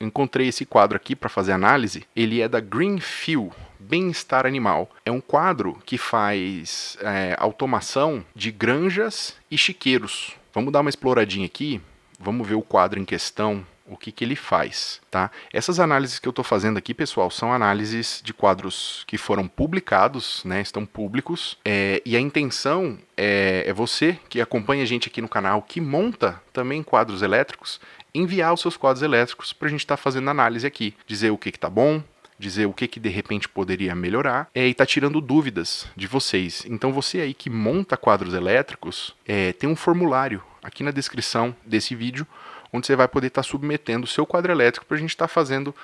eu encontrei esse quadro aqui para fazer análise. Ele é da Greenfield, Bem-Estar Animal. É um quadro que faz automação de granjas e chiqueiros. Vamos dar uma exploradinha aqui, vamos ver o quadro em questão, o que ele faz, tá? Essas análises que eu estou fazendo aqui, pessoal, são análises de quadros que foram publicados, né? Estão públicos, e a intenção é você que acompanha a gente aqui no canal, que monta também quadros elétricos, enviar os seus quadros elétricos para a gente estar fazendo análise aqui, dizer o que está bom, dizer o que de repente poderia melhorar, e tá tirando dúvidas de vocês. Então você aí que monta quadros elétricos, tem um formulário aqui na descrição desse vídeo, onde você vai poder estar submetendo o seu quadro elétrico para a gente estar fazendo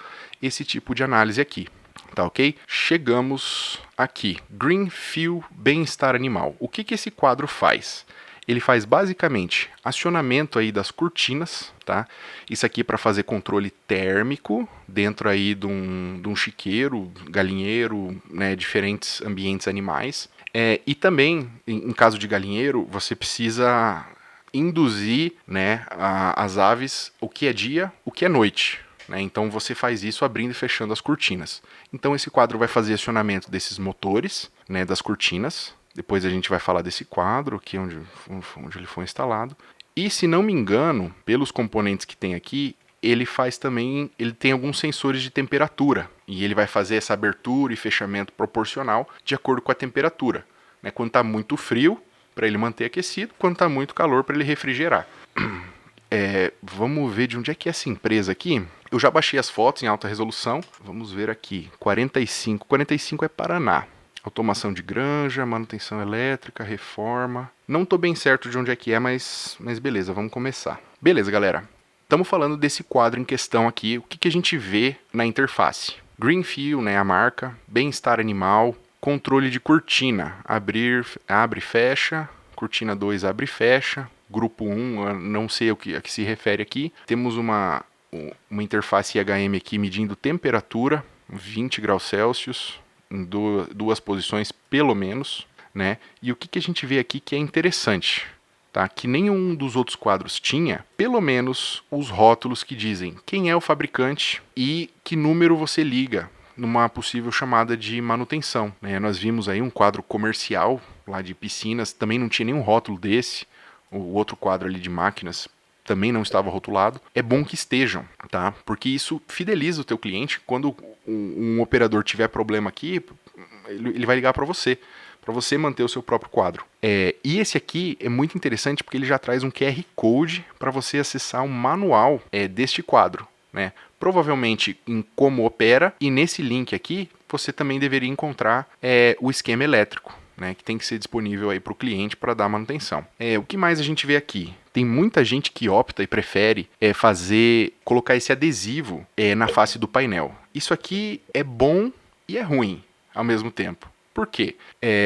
esse tipo de análise aqui. Tá ok? Chegamos aqui. Greenfield Bem-Estar Animal. O que esse quadro faz? Ele faz basicamente acionamento aí das cortinas, tá? Isso aqui para fazer controle térmico dentro aí de um chiqueiro, galinheiro, né, diferentes ambientes animais. E também, em caso de galinheiro, você precisa induzir, né, as aves o que é dia, o que é noite. Né? Então você faz isso abrindo e fechando as cortinas. Então esse quadro vai fazer acionamento desses motores, né, das cortinas. Depois a gente vai falar desse quadro aqui onde ele foi instalado. E se não me engano, pelos componentes que tem aqui, ele tem alguns sensores de temperatura. E ele vai fazer essa abertura e fechamento proporcional de acordo com a temperatura. Né? Quando está muito frio, para ele manter aquecido, quando está muito calor, para ele refrigerar. Vamos ver de onde é que é essa empresa aqui. Eu já baixei as fotos em alta resolução. Vamos ver aqui. 45 é Paraná. Automação de granja, manutenção elétrica, reforma. Não estou bem certo de onde é que é, mas beleza, vamos começar. Beleza, galera. Estamos falando desse quadro em questão aqui. O que a gente vê na interface? Greenfield, né, a marca. Bem-Estar Animal. Controle de cortina. Abre e fecha. Cortina 2 abre e fecha. Grupo 1, não sei a que se refere aqui. Temos uma interface IHM aqui medindo temperatura. 20 graus Celsius. Em duas posições pelo menos, né? E o que a gente vê aqui que é interessante, tá? Que nenhum dos outros quadros tinha, pelo menos os rótulos que dizem quem é o fabricante e que número você liga numa possível chamada de manutenção, né? Nós vimos aí um quadro comercial lá de piscinas, também não tinha nenhum rótulo desse. O outro quadro ali de máquinas também não estava rotulado. É bom que estejam, tá? Porque isso fideliza o teu cliente. Quando um operador tiver problema aqui, ele vai ligar para você manter o seu próprio quadro. E esse aqui é muito interessante porque ele já traz um QR Code para você acessar um manual deste quadro, né? Provavelmente em como opera, e nesse link aqui você também deveria encontrar o esquema elétrico, né, que tem que ser disponível aí para o cliente para dar manutenção. O que mais a gente vê aqui? Tem muita gente que opta e prefere colocar esse adesivo na face do painel. Isso aqui é bom e é ruim ao mesmo tempo. Por quê?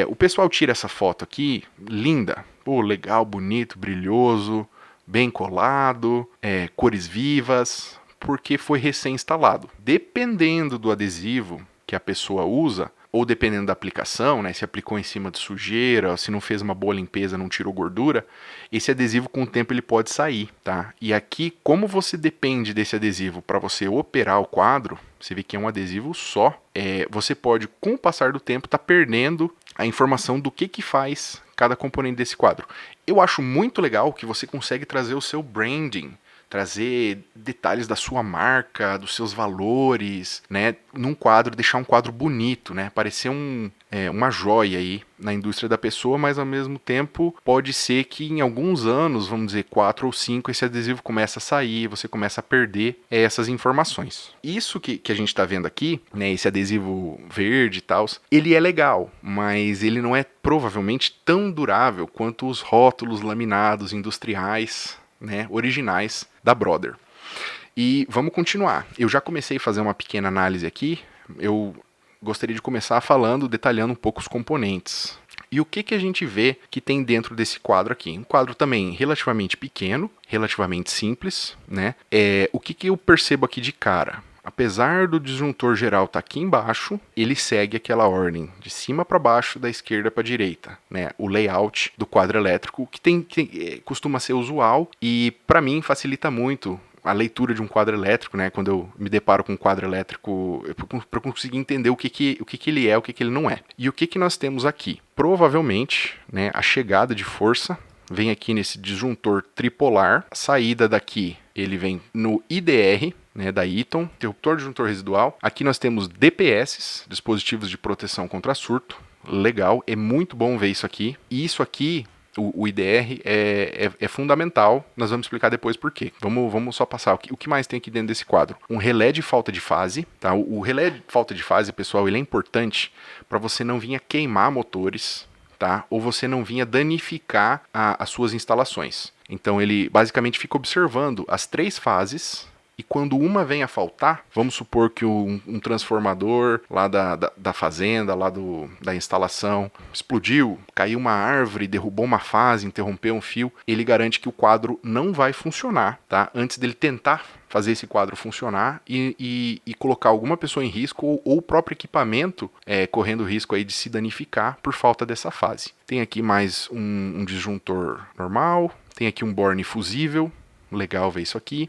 O pessoal tira essa foto aqui, linda, legal, bonito, brilhoso, bem colado, cores vivas, porque foi recém-instalado. Dependendo do adesivo que a pessoa usa, ou dependendo da aplicação, né, se aplicou em cima de sujeira, se não fez uma boa limpeza, não tirou gordura, esse adesivo com o tempo ele pode sair, tá? E aqui, como você depende desse adesivo para você operar o quadro, você vê que é um adesivo só, você pode, com o passar do tempo, estar perdendo a informação do que faz cada componente desse quadro. Eu acho muito legal que você consegue trazer o seu branding, trazer detalhes da sua marca, dos seus valores, né, num quadro, deixar um quadro bonito, né, parecer uma joia aí na indústria da pessoa, mas ao mesmo tempo pode ser que em alguns anos, vamos dizer 4 ou 5, esse adesivo começa a sair, você começa a perder essas informações. Isso que a gente está vendo aqui, né, esse adesivo verde e tal, ele é legal, mas ele não é provavelmente tão durável quanto os rótulos laminados industriais, né, originais da Brother. E vamos continuar. Eu já comecei a fazer uma pequena análise aqui. Eu gostaria de começar detalhando um pouco os componentes. E o que a gente vê que tem dentro desse quadro aqui? Um quadro também relativamente pequeno, relativamente simples, né? O que eu percebo aqui de cara? Apesar do disjuntor geral estar aqui embaixo, ele segue aquela ordem de cima para baixo, da esquerda para a direita, né? O layout do quadro elétrico, que costuma ser usual e para mim facilita muito a leitura de um quadro elétrico, né? Quando eu me deparo com um quadro elétrico, para conseguir entender o que ele é, o que ele não é. E o que nós temos aqui? Provavelmente, né, a chegada de força vem aqui nesse disjuntor tripolar. A saída daqui, ele vem no IDR, né, da Eaton, interruptor disjuntor residual. Aqui nós temos DPS, dispositivos de proteção contra surto. Legal, é muito bom ver isso aqui. E isso aqui, o IDR, é fundamental. Nós vamos explicar depois por quê. Vamos só passar. O que mais tem aqui dentro desse quadro? Um relé de falta de fase. Tá? O relé de falta de fase, pessoal, ele é importante para você não vir a queimar motores, tá? Ou você não vir a danificar as suas instalações. Então ele basicamente fica observando as 3 fases. E quando uma vem a faltar, vamos supor que um transformador lá da fazenda, lá da instalação, explodiu, caiu uma árvore, derrubou uma fase, interrompeu um fio, ele garante que o quadro não vai funcionar, tá? Antes dele tentar fazer esse quadro funcionar e colocar alguma pessoa em risco ou o próprio equipamento correndo risco aí de se danificar por falta dessa fase. Tem aqui mais um disjuntor normal, tem aqui um borne fusível. Legal ver isso aqui.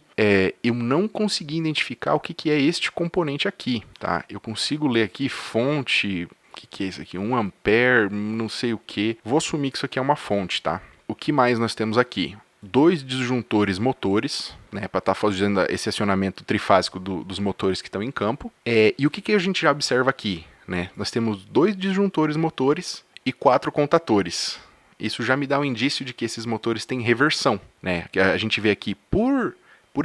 Eu não consegui identificar o que é este componente aqui, tá? Eu consigo ler aqui fonte, o que é isso aqui? 1 ampere, não sei o que. Vou assumir que isso aqui é uma fonte, tá? O que mais nós temos aqui? 2 disjuntores motores, né, para estar fazendo esse acionamento trifásico dos motores que estão em campo. E o que a gente já observa aqui? Né? Nós temos 2 disjuntores motores e 4 contatores. Isso já me dá um indício de que esses motores têm reversão, né? Que a gente vê aqui, por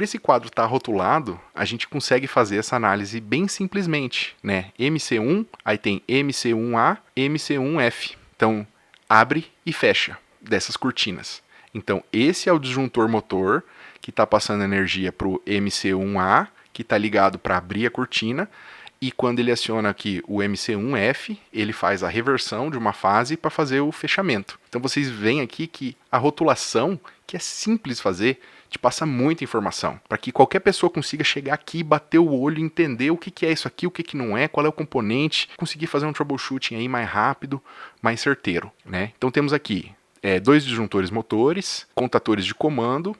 esse quadro estar rotulado, a gente consegue fazer essa análise bem simplesmente, né? MC1, aí tem MC1A, MC1F. Então, abre e fecha dessas cortinas. Então, esse é o disjuntor motor que está passando energia para o MC1A, que está ligado para abrir a cortina. E quando ele aciona aqui o MC1F, ele faz a reversão de uma fase para fazer o fechamento. Então vocês veem aqui que a rotulação, que é simples fazer, te passa muita informação. Para que qualquer pessoa consiga chegar aqui, bater o olho, entender o que é isso aqui, o que não é, qual é o componente, conseguir fazer um troubleshooting aí mais rápido, mais certeiro, né? Então temos aqui 2 disjuntores motores, contatores de comando,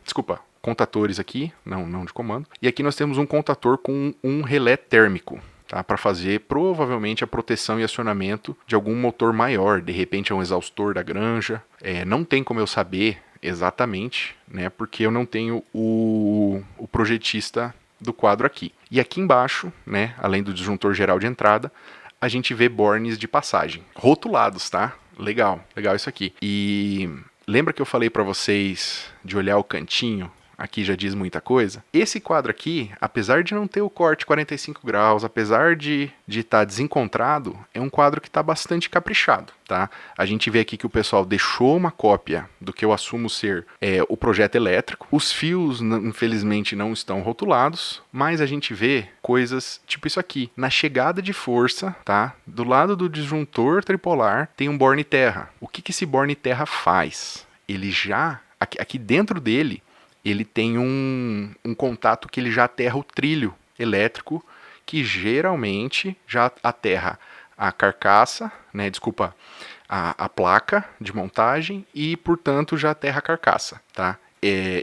contatores aqui, não de comando. E aqui nós temos um contator com um relé térmico. Tá, para fazer provavelmente a proteção e acionamento de algum motor maior, de repente é um exaustor da granja. Não tem como eu saber exatamente, né, porque eu não tenho o projetista do quadro aqui. E aqui embaixo, né, além do disjuntor geral de entrada, a gente vê bornes de passagem, rotulados, tá? Legal isso aqui. E lembra que eu falei para vocês de olhar o cantinho? Aqui já diz muita coisa. Esse quadro aqui, apesar de não ter o corte 45 graus, apesar de estar desencontrado, é um quadro que está bastante caprichado, tá? A gente vê aqui que o pessoal deixou uma cópia do que eu assumo ser o projeto elétrico. Os fios, infelizmente, não estão rotulados, mas a gente vê coisas tipo isso aqui. Na chegada de força, tá? Do lado do disjuntor tripolar, tem um borne terra. O que esse borne terra faz? Ele já, aqui dentro dele, ele tem um contato que ele já aterra o trilho elétrico, que geralmente já aterra a carcaça, né, a placa de montagem e, portanto, já aterra a carcaça, tá?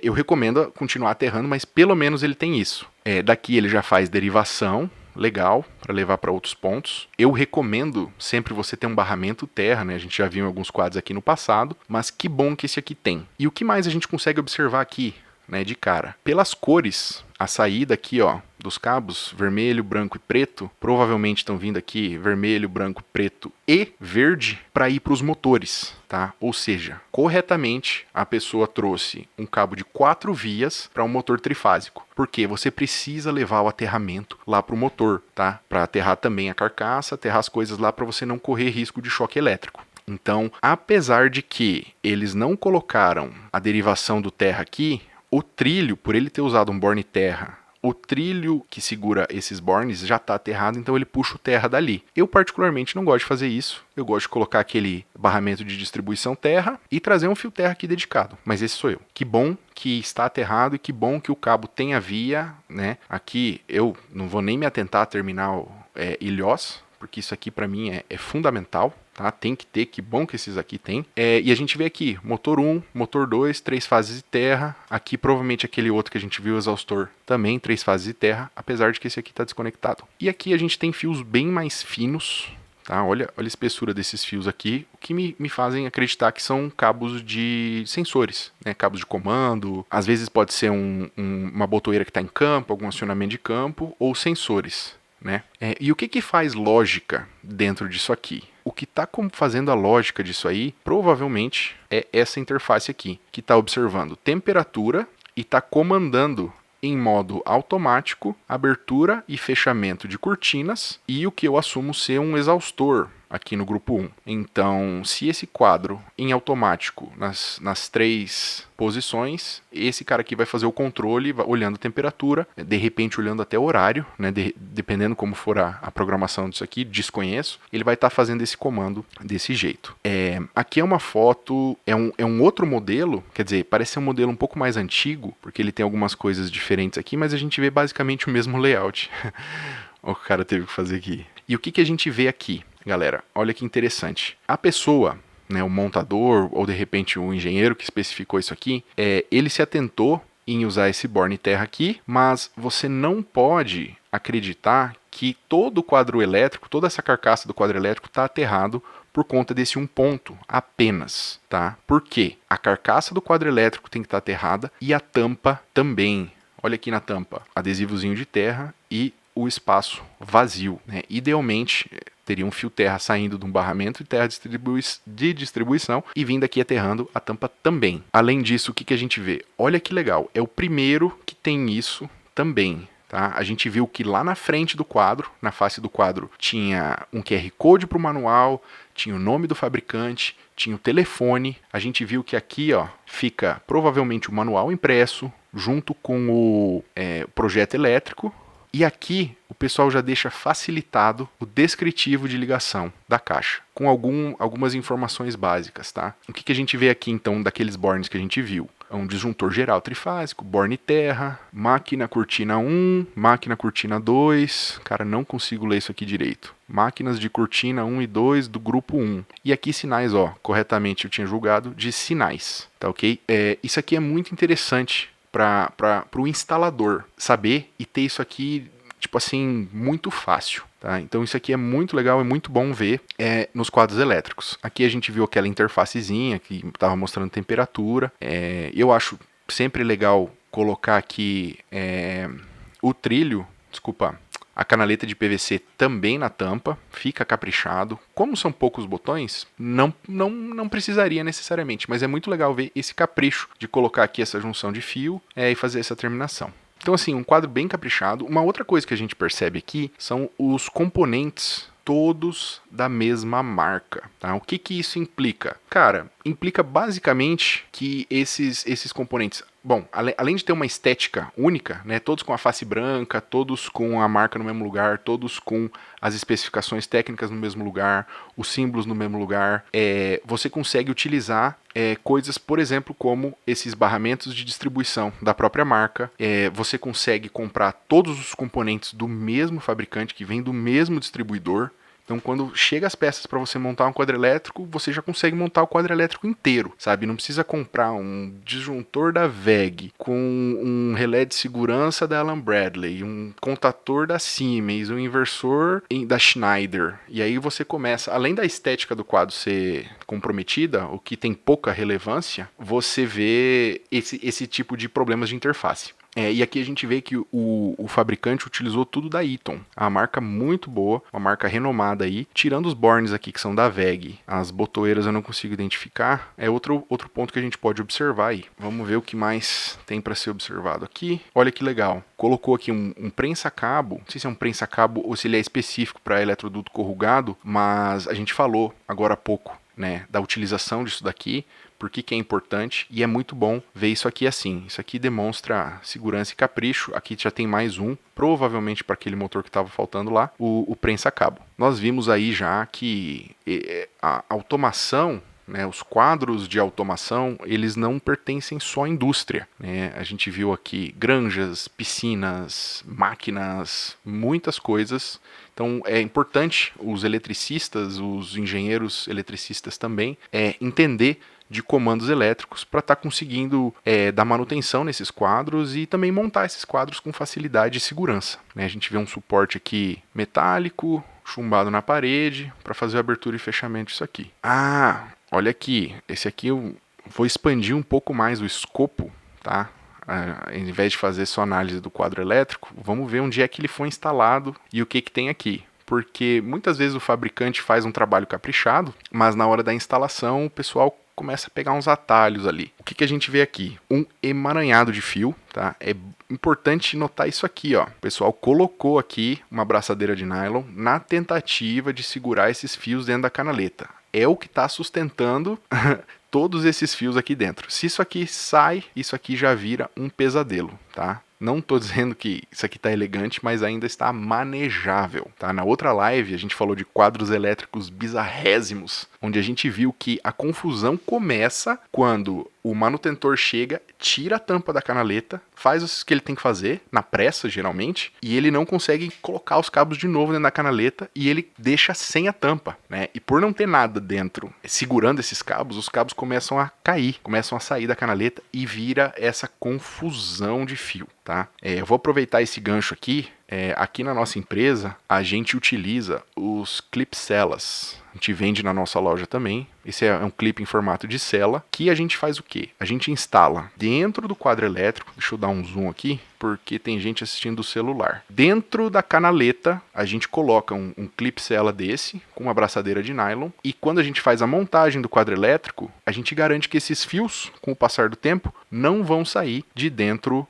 Eu recomendo continuar aterrando, mas pelo menos ele tem isso. Daqui ele já faz derivação, legal, para levar para outros pontos. Eu recomendo sempre você ter um barramento terra, né? A gente já viu em alguns quadros aqui no passado, mas que bom que esse aqui tem. E o que mais a gente consegue observar aqui? Né, de cara. Pelas cores, a saída aqui, ó, dos cabos vermelho, branco e preto, provavelmente estão vindo aqui vermelho, branco, preto e verde para ir para os motores, tá? Ou seja, corretamente a pessoa trouxe um cabo de 4 vias para um motor trifásico. Porque você precisa levar o aterramento lá para o motor, tá? Para aterrar também a carcaça, aterrar as coisas lá para você não correr risco de choque elétrico. Então, apesar de que eles não colocaram a derivação do terra aqui, o trilho, por ele ter usado um borne terra, o trilho que segura esses bornes já está aterrado, então ele puxa o terra dali. Eu particularmente não gosto de fazer isso. Eu gosto de colocar aquele barramento de distribuição terra e trazer um fio terra aqui dedicado. Mas esse sou eu. Que bom que está aterrado e que bom que o cabo tem a via, né? Aqui eu não vou nem me atentar a terminal ilhós, porque isso aqui para mim é fundamental. tá? Tem que ter, que bom que esses aqui tem. E a gente vê aqui, motor 1, motor 2, 3 fases de terra. Aqui provavelmente aquele outro que a gente viu, o exaustor, também 3 fases de terra, apesar de que esse aqui está desconectado. E aqui a gente tem fios bem mais finos, tá? Olha a espessura desses fios aqui, o que me fazem acreditar que são cabos de sensores, né? Cabos de comando, às vezes pode ser uma botoeira que está em campo, algum acionamento de campo, ou sensores, né? E o que faz lógica dentro disso aqui? O que está fazendo a lógica disso aí, provavelmente, é essa interface aqui, que está observando temperatura e está comandando em modo automático, abertura e fechamento de cortinas e o que eu assumo ser um exaustor aqui no grupo 1. Então, se esse quadro em automático nas 3 posições, esse cara aqui vai fazer o controle olhando a temperatura, de repente olhando até o horário, né? Dependendo como for a programação disso aqui, desconheço, ele vai estar fazendo esse comando desse jeito. Aqui é uma foto, é um outro modelo, quer dizer, parece ser um modelo um pouco mais antigo, porque ele tem algumas coisas diferentes aqui, mas a gente vê basicamente o mesmo layout. O que o cara teve que fazer aqui. E o que a gente vê aqui, galera? Olha que interessante. A pessoa, né, o montador ou de repente o engenheiro que especificou isso aqui, ele se atentou em usar esse borne terra aqui, mas você não pode acreditar que todo o quadro elétrico, toda essa carcaça do quadro elétrico está aterrado por conta desse um ponto apenas, tá? Por quê? A carcaça do quadro elétrico tem que estar aterrada e a tampa também. Olha aqui na tampa, adesivozinho de terra e o espaço vazio, né? Idealmente, teria um fio terra saindo de um barramento de terra de distribuição e vindo aqui aterrando a tampa também. Além disso, o que a gente vê? Olha que legal, é o primeiro que tem isso também. Tá? A gente viu que lá na frente do quadro, na face do quadro, tinha um QR Code para o manual, tinha o nome do fabricante, tinha o telefone. A gente viu que aqui ó, fica provavelmente o manual impresso, junto com o projeto elétrico. E aqui o pessoal já deixa facilitado o descritivo de ligação da caixa, com algumas informações básicas, tá? O que a gente vê aqui então daqueles bornes que a gente viu? É um disjuntor geral trifásico, borne terra, máquina cortina 1, máquina cortina 2, cara, não consigo ler isso aqui direito. Máquinas de cortina 1 e 2 do grupo 1. E aqui sinais, ó, corretamente eu tinha julgado, de sinais, tá ok? Isso aqui é muito interessante para o instalador saber e ter isso aqui, tipo assim, muito fácil. Tá? Então isso aqui é muito legal, é muito bom ver nos quadros elétricos. Aqui a gente viu aquela interfacezinha que estava mostrando temperatura. Eu acho sempre legal colocar aqui o trilho, a canaleta de PVC também na tampa, fica caprichado. Como são poucos botões, não precisaria necessariamente, mas é muito legal ver esse capricho de colocar aqui essa junção de fio e fazer essa terminação. Então assim, um quadro bem caprichado. Uma outra coisa que a gente percebe aqui são os componentes todos da mesma marca, tá? O que isso implica? Cara, implica basicamente que esses componentes, bom, além de ter uma estética única, né, todos com a face branca, todos com a marca no mesmo lugar, todos com as especificações técnicas no mesmo lugar, os símbolos no mesmo lugar, você consegue utilizar coisas, por exemplo, como esses barramentos de distribuição da própria marca. Você consegue comprar todos os componentes do mesmo fabricante, que vem do mesmo distribuidor. Então, quando chega as peças para você montar um quadro elétrico, você já consegue montar o quadro elétrico inteiro, sabe? Não precisa comprar um disjuntor da WEG, com um relé de segurança da Allen Bradley, um contator da Siemens, um inversor da Schneider. E aí você começa, além da estética do quadro ser comprometida, o que tem pouca relevância, você vê esse tipo de problemas de interface. E aqui a gente vê que o fabricante utilizou tudo da Eaton, a marca muito boa, uma marca renomada aí, tirando os bornes aqui que são da WEG, as botoeiras eu não consigo identificar, outro ponto que a gente pode observar aí. Vamos ver o que mais tem para ser observado aqui. Olha que legal, colocou aqui um prensa-cabo, não sei se é um prensa-cabo ou se ele é específico para eletroduto corrugado, mas a gente falou agora há pouco, né, da utilização disso daqui, por que é importante, e é muito bom ver isso aqui assim. Isso aqui demonstra segurança e capricho. Aqui já tem mais um, provavelmente para aquele motor que estava faltando lá, o prensa-cabo. Nós vimos aí já que a automação né? Os quadros de automação, eles não pertencem só à indústria, né? A gente viu aqui granjas, piscinas, máquinas, muitas coisas. Então é importante os eletricistas, os engenheiros eletricistas também, entender de comandos elétricos para estar conseguindo dar manutenção nesses quadros e também montar esses quadros com facilidade e segurança, né? A gente vê um suporte aqui metálico, chumbado na parede, para fazer a abertura e fechamento disso aqui. Ah, olha aqui, esse aqui eu vou expandir um pouco mais o escopo, tá? Ao invés de fazer só análise do quadro elétrico, vamos ver onde é que ele foi instalado e o que tem aqui. Porque muitas vezes o fabricante faz um trabalho caprichado, mas na hora da instalação o pessoal começa a pegar uns atalhos ali. O que a gente vê aqui? Um emaranhado de fio, tá? É importante notar isso aqui, ó. O pessoal colocou aqui uma abraçadeira de nylon na tentativa de segurar esses fios dentro da canaleta. É o que está sustentando todos esses fios aqui dentro. Se isso aqui sai, isso aqui já vira um pesadelo, tá? Não estou dizendo que isso aqui está elegante, mas ainda está manejável, tá? Na outra live a gente falou de quadros elétricos bizarrésimos, onde a gente viu que a confusão começa quando o manutentor chega, tira a tampa da canaleta, faz o que ele tem que fazer, na pressa geralmente, e ele não consegue colocar os cabos de novo dentro da canaleta e ele deixa sem a tampa, né? E por não ter nada dentro segurando esses cabos, os cabos começam a cair, começam a sair da canaleta e vira essa confusão de fio, tá? Eu vou aproveitar esse gancho aqui. Aqui na nossa empresa, a gente utiliza os clip-celas. A gente vende na nossa loja também. Esse é um clipe em formato de cela, que a gente faz o quê? A gente instala dentro do quadro elétrico, deixa eu dar um zoom aqui, porque tem gente assistindo do celular. Dentro da canaleta, a gente coloca um clip-cela desse, com uma abraçadeira de nylon, e quando a gente faz a montagem do quadro elétrico, a gente garante que esses fios, com o passar do tempo, não vão sair de dentro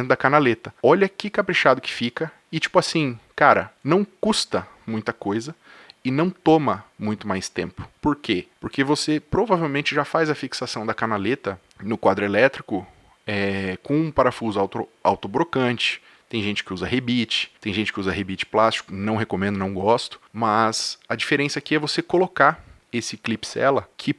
da canaleta. Olha que caprichado que fica, e tipo assim, cara, não custa muita coisa, e não toma muito mais tempo. Por quê? Porque você provavelmente já faz a fixação da canaleta no quadro elétrico com um parafuso autobrocante. Tem gente que usa rebite, tem gente que usa rebite plástico, não recomendo, não gosto. Mas a diferença aqui é você colocar esse clip-cela, que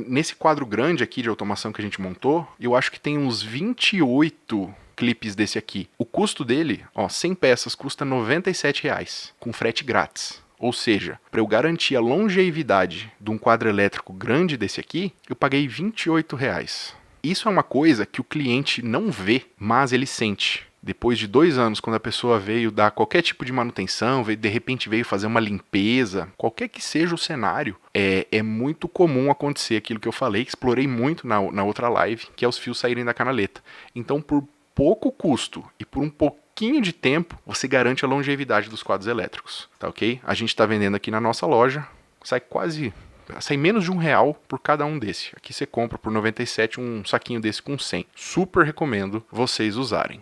nesse quadro grande aqui de automação que a gente montou, eu acho que tem uns 28 clipes desse aqui. O custo dele, 100 peças, custa R$ 97,00, com frete grátis. Ou seja, para eu garantir a longevidade de um quadro elétrico grande desse aqui, eu paguei R$ 28,00. Isso é uma coisa que o cliente não vê, mas ele sente. Depois de 2 anos, quando a pessoa veio dar qualquer tipo de manutenção, de repente veio fazer uma limpeza, qualquer que seja o cenário, é muito comum acontecer aquilo que eu falei, que explorei muito na outra live, que é os fios saírem da canaleta. Então, por pouco custo e por um pouquinho de tempo, você garante a longevidade dos quadros elétricos, tá ok? A gente está vendendo aqui na nossa loja, sai menos de R$ 1 por cada um desse. Aqui você compra por 97 um saquinho desse com 100. Super recomendo vocês usarem.